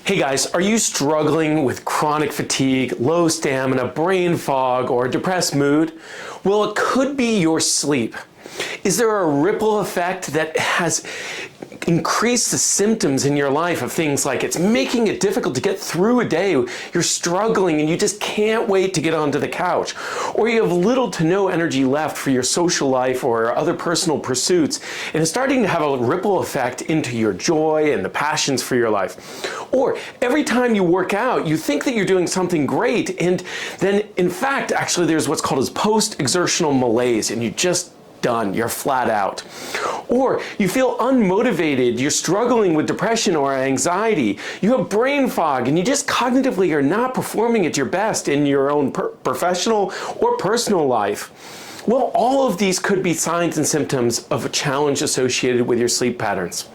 Hey guys, are you struggling with chronic fatigue, low stamina, brain fog, or depressed mood? Well, it could be your sleep. Is there a ripple effect that has increased the symptoms in your life of things like it's making it difficult to get through a day, you're struggling and you just can't wait to get onto the couch, or you have little to no energy left for your social life or other personal pursuits, and it's starting to have a ripple effect into your joy and the passions for your life? Or every time you work out, you think that you're doing something great, and then in fact, actually there's what's called as post-exertional malaise, and you just done, you're flat out. Or you feel unmotivated, you're struggling with depression or anxiety, you have brain fog, and you just cognitively are not performing at your best in your own professional or personal life. Well, all of these could be signs and symptoms of a challenge associated with your sleep patterns.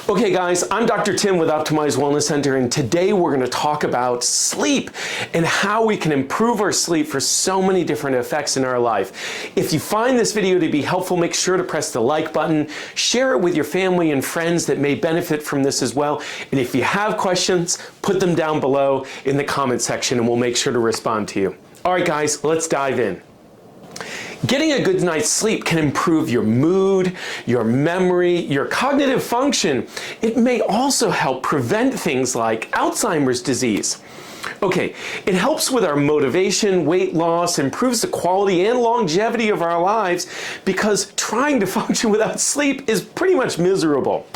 Okay guys, I'm Dr. Tim with Optimized Wellness Center, and today we're going to talk about sleep and how we can improve our sleep for so many different effects in our life. If you find this video to be helpful, make sure to press the like button, share it with your family and friends that may benefit from this as well, and if you have questions, put them down below in the comment section and we'll make sure to respond to you. Alright guys, let's dive in. Getting a good night's sleep can improve your mood, your memory, your cognitive function. It may also help prevent things like Alzheimer's disease. Okay, it helps with our motivation, weight loss, improves the quality and longevity of our lives because trying to function without sleep is pretty much miserable.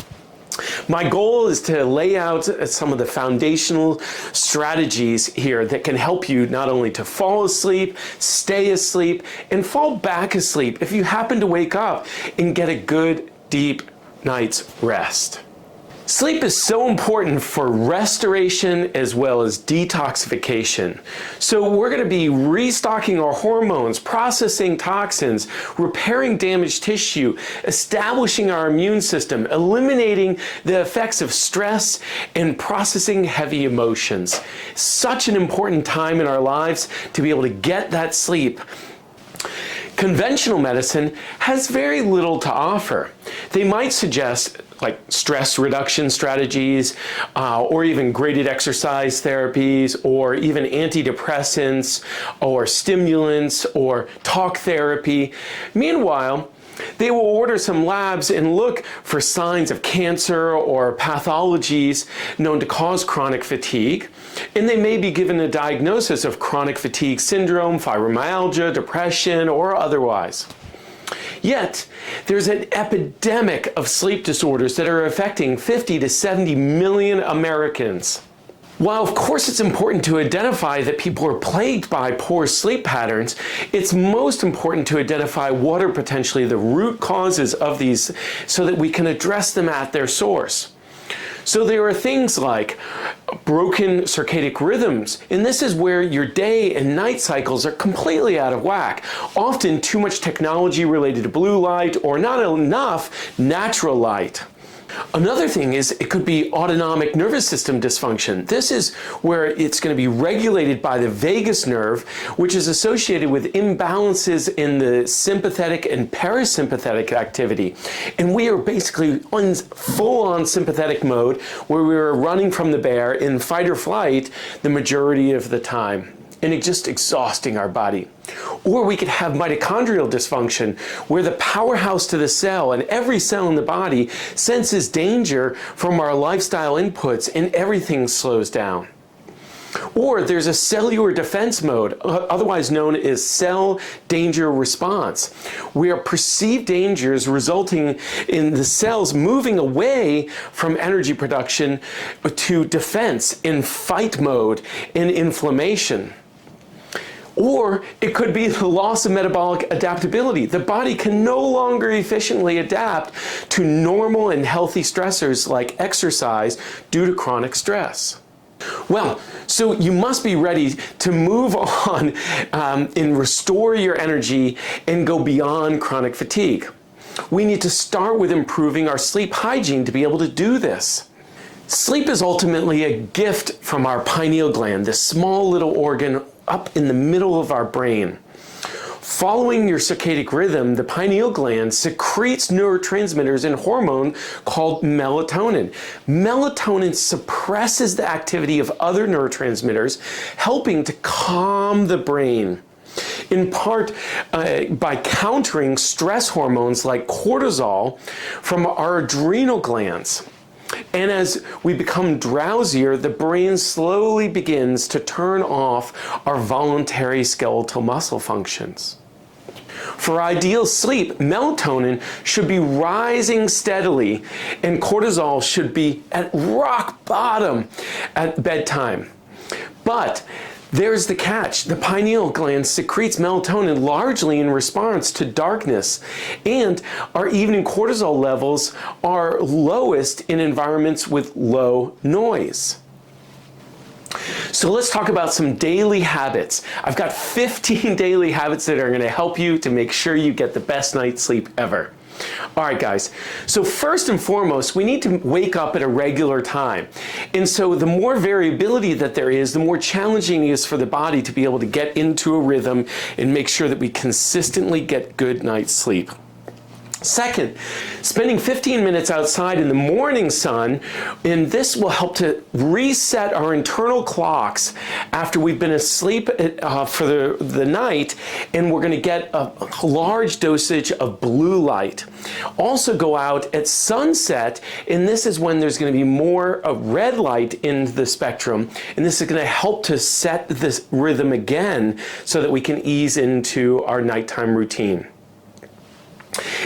My goal is to lay out some of the foundational strategies here that can help you not only to fall asleep, stay asleep, and fall back asleep if you happen to wake up and get a good, deep night's rest. Sleep is so important for restoration as well as detoxification. So we're going to be restocking our hormones, processing toxins, repairing damaged tissue, establishing our immune system, eliminating the effects of stress, and processing heavy emotions. Such an important time in our lives to be able to get that sleep. Conventional medicine has very little to offer. They might suggest like stress reduction strategies, or even graded exercise therapies, or even antidepressants, or stimulants, or talk therapy. Meanwhile, they will order some labs and look for signs of cancer or pathologies known to cause chronic fatigue, and they may be given a diagnosis of chronic fatigue syndrome, fibromyalgia, depression, or otherwise. Yet, there's an epidemic of sleep disorders that are affecting 50 to 70 million Americans. While of course it's important to identify that people are plagued by poor sleep patterns, it's most important to identify what are potentially the root causes of these so that we can address them at their source. So there are things like broken circadian rhythms, and this is where your day and night cycles are completely out of whack. Often too much technology related to blue light or not enough natural light. Another thing is it could be autonomic nervous system dysfunction. This is where it's going to be regulated by the vagus nerve, which is associated with imbalances in the sympathetic and parasympathetic activity. And we are basically on full-on sympathetic mode where we're running from the bear in fight or flight the majority of the time, and it's just exhausting our body. Or we could have mitochondrial dysfunction, where the powerhouse to the cell and every cell in the body senses danger from our lifestyle inputs and everything slows down. Or there's a cellular defense mode, otherwise known as cell danger response, where perceived dangers resulting in the cells moving away from energy production to defense in fight mode and inflammation. Or it could be the loss of metabolic adaptability. The body can no longer efficiently adapt to normal and healthy stressors like exercise due to chronic stress. Well, so you must be ready to move on and restore your energy and go beyond chronic fatigue. We need to start with improving our sleep hygiene to be able to do this. Sleep is ultimately a gift from our pineal gland, this small little organ up in the middle of our brain. Following your circadian rhythm, the pineal gland secretes neurotransmitters and hormone called melatonin. Melatonin suppresses the activity of other neurotransmitters, helping to calm the brain, in part by countering stress hormones like cortisol from our adrenal glands. And as we become drowsier, the brain slowly begins to turn off our voluntary skeletal muscle functions. For ideal sleep, melatonin should be rising steadily and cortisol should be at rock bottom at bedtime. But there's the catch. The pineal gland secretes melatonin largely in response to darkness, and our evening cortisol levels are lowest in environments with low noise. So let's talk about some daily habits. I've got 15 daily habits that are going to help you to make sure you get the best night's sleep ever. All right, guys. So first and foremost, we need to wake up at a regular time. And so the more variability that there is, the more challenging it is for the body to be able to get into a rhythm and make sure that we consistently get good night's sleep. Second, spending 15 minutes outside in the morning sun, and this will help to reset our internal clocks after we've been asleep for the night, and we're going to get a large dosage of blue light. Also go out at sunset, and this is when there's going to be more red light in the spectrum, and this is going to help to set this rhythm again so that we can ease into our nighttime routine.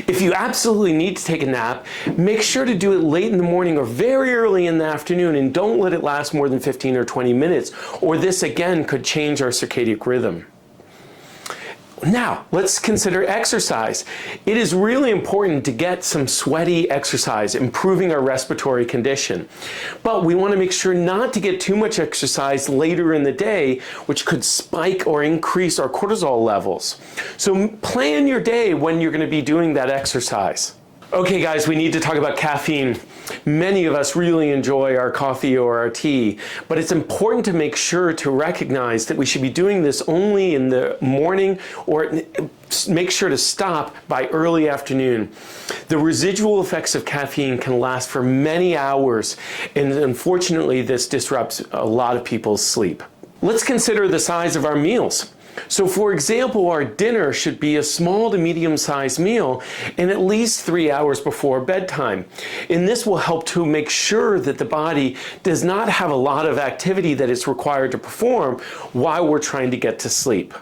If you absolutely need to take a nap, make sure to do it late in the morning or very early in the afternoon, and don't let it last more than 15 or 20 minutes, or this again could change our circadian rhythm. Now, let's consider exercise. It is really important to get some sweaty exercise, improving our respiratory condition. But we want to make sure not to get too much exercise later in the day, which could spike or increase our cortisol levels. So plan your day when you're going to be doing that exercise. Okay, guys, we need to talk about caffeine. Many of us really enjoy our coffee or our tea, but it's important to make sure to recognize that we should be doing this only in the morning, or make sure to stop by early afternoon. The residual effects of caffeine can last for many hours, and unfortunately, this disrupts a lot of people's sleep. Let's consider the size of our meals. So for example, our dinner should be a small to medium-sized meal and at least 3 hours before bedtime. And this will help to make sure that the body does not have a lot of activity that is required to perform while we're trying to get to sleep.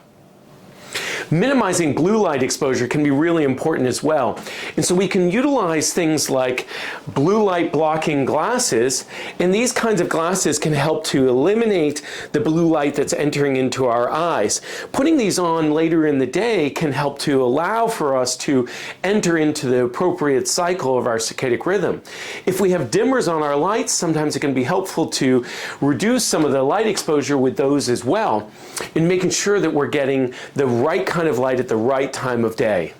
Minimizing blue light exposure can be really important as well. And so we can utilize things like blue light blocking glasses, and these kinds of glasses can help to eliminate the blue light that's entering into our eyes. Putting these on later in the day can help to allow for us to enter into the appropriate cycle of our circadian rhythm. If we have dimmers on our lights, sometimes it can be helpful to reduce some of the light exposure with those as well, in making sure that we're getting the right kind of light at the right time of day.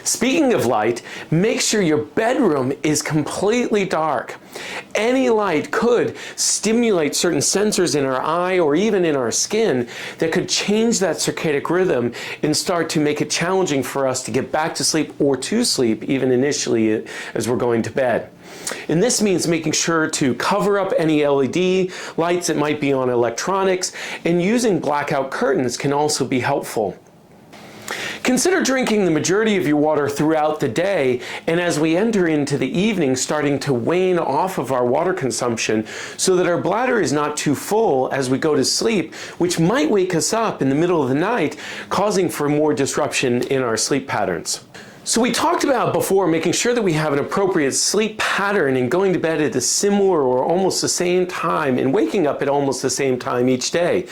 Speaking of light, make sure your bedroom is completely dark. Any light could stimulate certain sensors in our eye or even in our skin that could change that circadian rhythm and start to make it challenging for us to get back to sleep or to sleep even initially as we're going to bed. And this means making sure to cover up any LED lights that might be on electronics, and using blackout curtains can also be helpful. Consider drinking the majority of your water throughout the day, and as we enter into the evening, starting to wane off of our water consumption so that our bladder is not too full as we go to sleep, which might wake us up in the middle of the night, causing for more disruption in our sleep patterns. So we talked about before making sure that we have an appropriate sleep pattern and going to bed at a similar or almost the same time and waking up at almost the same time each day.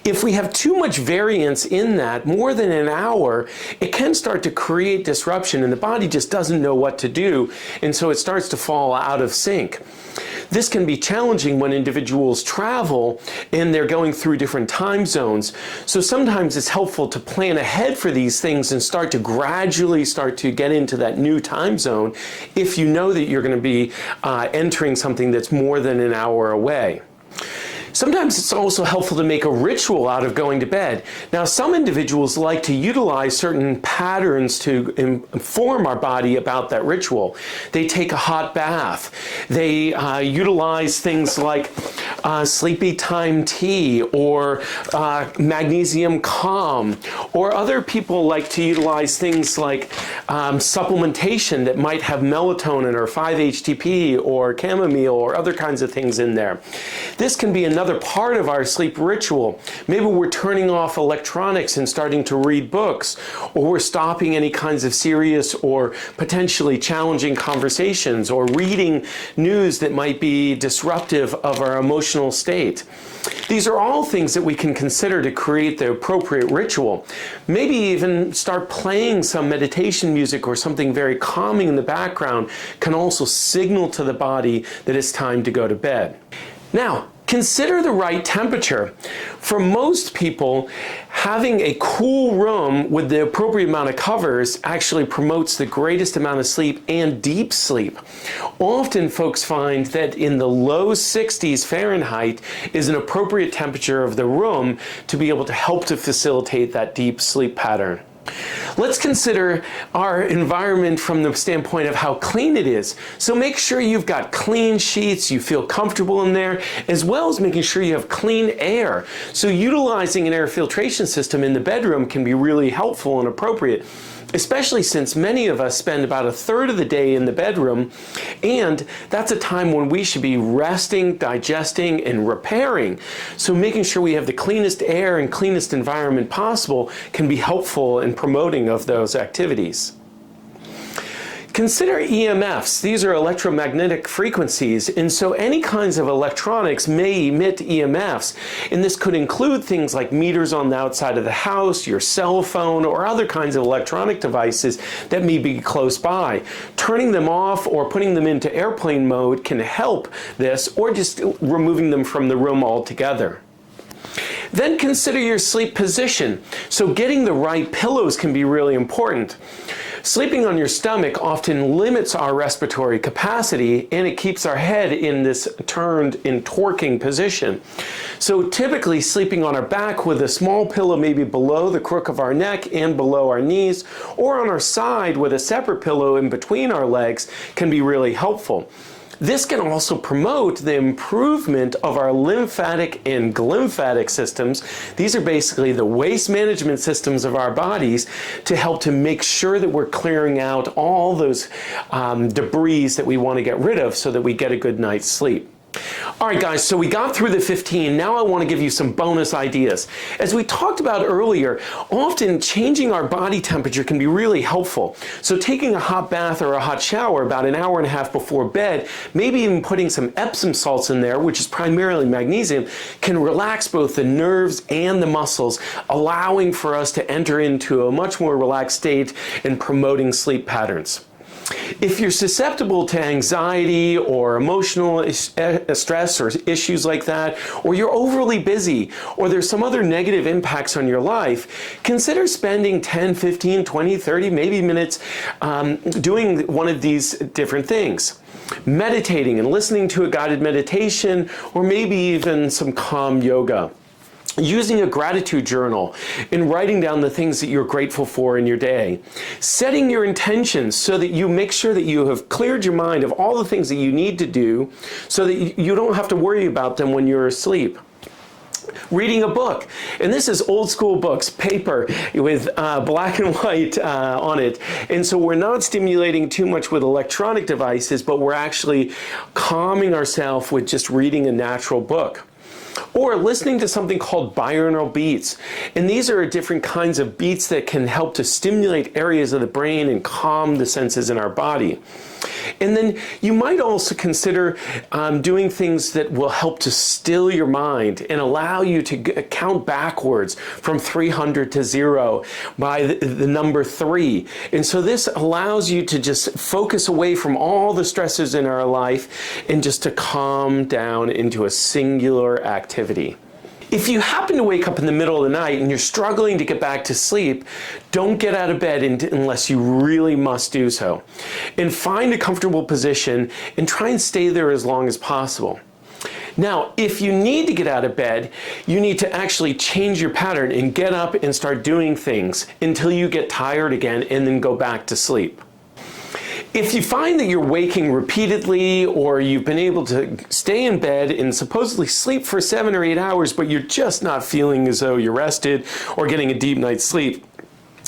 If we have too much variance in that, more than an hour, it can start to create disruption and the body just doesn't know what to do, and so it starts to fall out of sync. This can be challenging when individuals travel and they're going through different time zones. So sometimes it's helpful to plan ahead for these things and start to gradually start to get into that new time zone if you know that you're going to be entering something that's more than an hour away. Sometimes it's also helpful to make a ritual out of going to bed. Now, some individuals like to utilize certain patterns to inform our body about that ritual. They take a hot bath. They utilize things like sleepy time tea or magnesium calm, or other people like to utilize things like supplementation that might have melatonin or 5-HTP or chamomile or other kinds of things in there. This can be another part of our sleep ritual. Maybe we're turning off electronics and starting to read books, or we're stopping any kinds of serious or potentially challenging conversations, or reading news that might be disruptive of our emotional state. These are all things that we can consider to create the appropriate ritual. Maybe even start playing some meditation music or something very calming in the background can also signal to the body that it's time to go to bed. Now, consider the right temperature. For most people, having a cool room with the appropriate amount of covers actually promotes the greatest amount of sleep and deep sleep. Often folks find that in the low 60s Fahrenheit is an appropriate temperature of the room to be able to help to facilitate that deep sleep pattern. Let's consider our environment from the standpoint of how clean it is. So make sure you've got clean sheets, you feel comfortable in there, as well as making sure you have clean air. So utilizing an air filtration system in the bedroom can be really helpful and appropriate, especially since many of us spend about a third of the day in the bedroom, and that's a time when we should be resting, digesting, and repairing. So making sure we have the cleanest air and cleanest environment possible can be helpful in promoting of those activities. Consider EMFs. These are electromagnetic frequencies, and so any kinds of electronics may emit EMFs, and this could include things like meters on the outside of the house, your cell phone, or other kinds of electronic devices that may be close by. Turning them off or putting them into airplane mode can help this, or just removing them from the room altogether. Then consider your sleep position. So getting the right pillows can be really important. Sleeping on your stomach often limits our respiratory capacity, and it keeps our head in this turned and torquing position. So typically sleeping on our back with a small pillow maybe below the crook of our neck and below our knees, or on our side with a separate pillow in between our legs can be really helpful. This can also promote the improvement of our lymphatic and glymphatic systems. These are basically the waste management systems of our bodies to help to make sure that we're clearing out all those debris that we want to get rid of so that we get a good night's sleep. All right, guys, so we got through the 15. Now I want to give you some bonus ideas. As we talked about earlier, often changing our body temperature can be really helpful. So taking a hot bath or a hot shower about an hour and a half before bed, maybe even putting some Epsom salts in there, which is primarily magnesium, can relax both the nerves and the muscles, allowing for us to enter into a much more relaxed state and promoting sleep patterns. If you're susceptible to anxiety or emotional stress or issues like that, or you're overly busy, or there's some other negative impacts on your life, consider spending 10, 15, 20, 30, maybe minutes doing one of these different things. Meditating and listening to a guided meditation, or maybe even some calm yoga. Using a gratitude journal and writing down the things that you're grateful for in your day. Setting your intentions so that you make sure that you have cleared your mind of all the things that you need to do so that you don't have to worry about them when you're asleep. Reading a book, and this is old school books, paper with black and white on it, and so we're not stimulating too much with electronic devices, but we're actually calming ourselves with just reading a natural book. Or listening to something called binaural beats. And these are different kinds of beats that can help to stimulate areas of the brain and calm the senses in our body. And then you might also consider doing things that will help to still your mind and allow you to count backwards from 300 to 0 by the number 3. And so this allows you to just focus away from all the stresses in our life and just to calm down into a singular activity. If you happen to wake up in the middle of the night and you're struggling to get back to sleep, don't get out of bed unless you really must do so. And find a comfortable position and try and stay there as long as possible. Now, if you need to get out of bed, you need to actually change your pattern and get up and start doing things until you get tired again and then go back to sleep. If you find that you're waking repeatedly, or you've been able to stay in bed and supposedly sleep for 7 or 8 hours, but you're just not feeling as though you're rested or getting a deep night's sleep,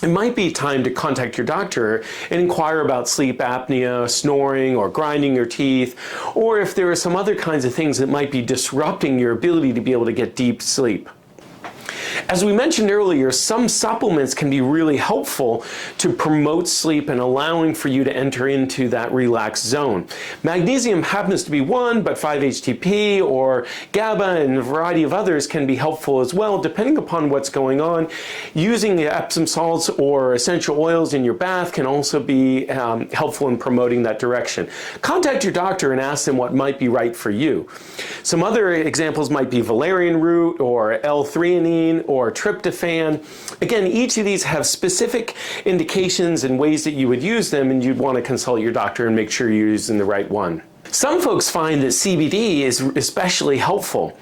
it might be time to contact your doctor and inquire about sleep apnea, snoring, or grinding your teeth, or if there are some other kinds of things that might be disrupting your ability to be able to get deep sleep. As we mentioned earlier, some supplements can be really helpful to promote sleep and allowing for you to enter into that relaxed zone. Magnesium happens to be one, but 5-HTP or GABA and a variety of others can be helpful as well, depending upon what's going on. Using the Epsom salts or essential oils in your bath can also be helpful in promoting that direction. Contact your doctor and ask them what might be right for you. Some other examples might be valerian root or L-theanine or tryptophan. Again, each of these have specific indications and ways that you would use them, and you'd want to consult your doctor and make sure you're using the right one. Some folks find that CBD is especially helpful.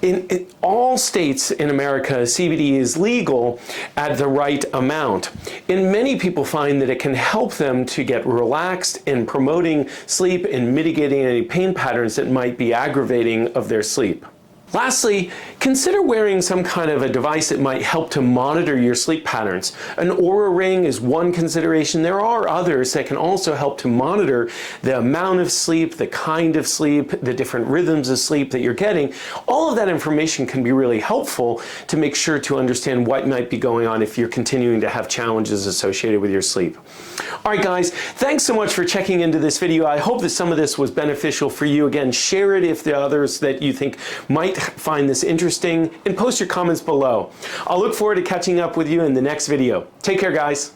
In all states in America, CBD is legal at the right amount. And many people find that it can help them to get relaxed in promoting sleep and mitigating any pain patterns that might be aggravating of their sleep. Lastly, consider wearing some kind of a device that might help to monitor your sleep patterns. An Oura ring is one consideration. There are others that can also help to monitor the amount of sleep, the kind of sleep, the different rhythms of sleep that you're getting. All of that information can be really helpful to make sure to understand what might be going on if you're continuing to have challenges associated with your sleep. All right, guys, thanks so much for checking into this video. I hope that some of this was beneficial for you. Again, share it if there are others that you think might find this interesting, and post your comments below. I'll look forward to catching up with you in the next video. Take care, guys.